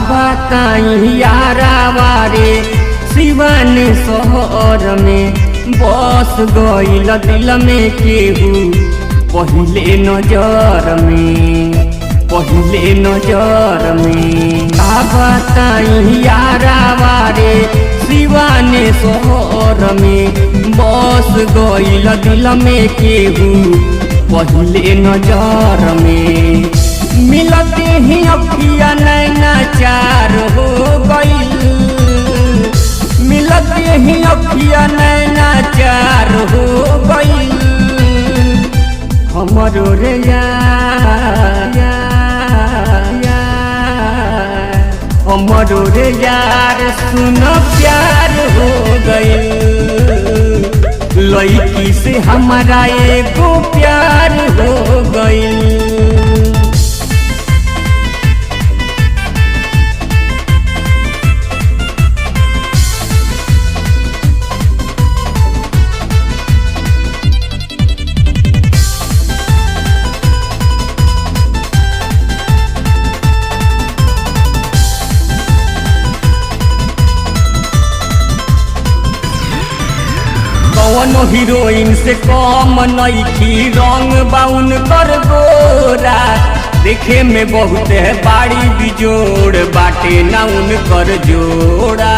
बताई यारावा रे सिवान शहर में बस गइल दिल में केहू पहले नजर में बताई यारावा रे सिवान शहर में बस गइल दिल में केहू पहले नजर में मिलते ही अखिया नैना चार हो गइल मिलते ही अखिया नैना चार हो गइल हमरो रे हमरो रे यार सुन प्यार हो गइल लड़की से हमारा एगो प्यार हो गइल। कौनो हीरोइन से कम नइखी रंग बाउन कर गोरा देखे में बहुत है बाड़ी बिजोड़ बाटे ना उन कर जोड़ा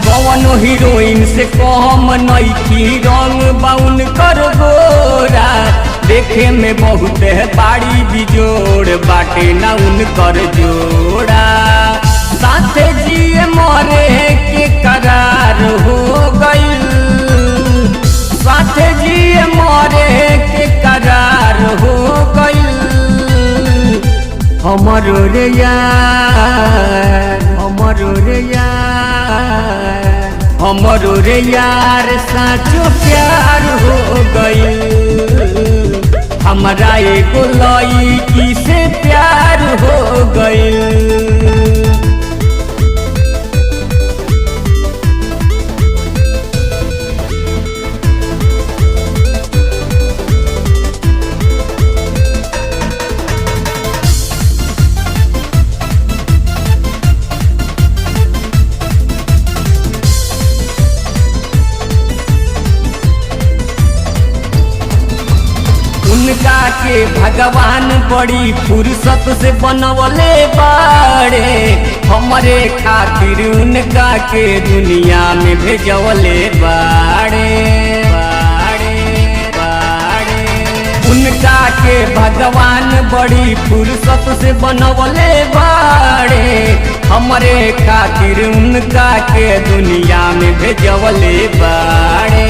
कौनो हीरोइन से कम नइखी रंग बाउन कर गोरा देखे में बहुत है बाड़ी बिजोड़ बाटे ना उन कर जोड़ा साथे जिए मरे के करार हो गइल साथे जिए मरे के करार हो गइल हमरो रे यार साचो प्यार हो गइल हमरा एगो लड़की से प्यार हो गइल। उनका के भगवान बड़ी फुर्सत से बनवले बाड़े हमरे खातिर उनका के दुनिया में भेजवले बाड़े उनका के भगवान बड़ी फुर्सत से बनवले बाड़े हमरे खातिर उनका के दुनिया में भेजवले बाड़े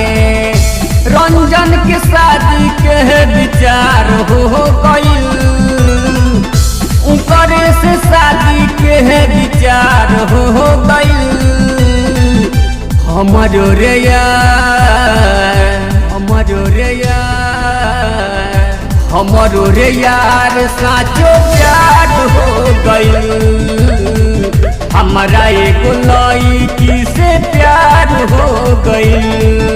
रंजन के शादी के विचार हो गइल करे से शादी के विचार हो गइल हमरो रे यार साचो प्यार हो गइल हमरा एगो लड़की से प्यार हो गइल।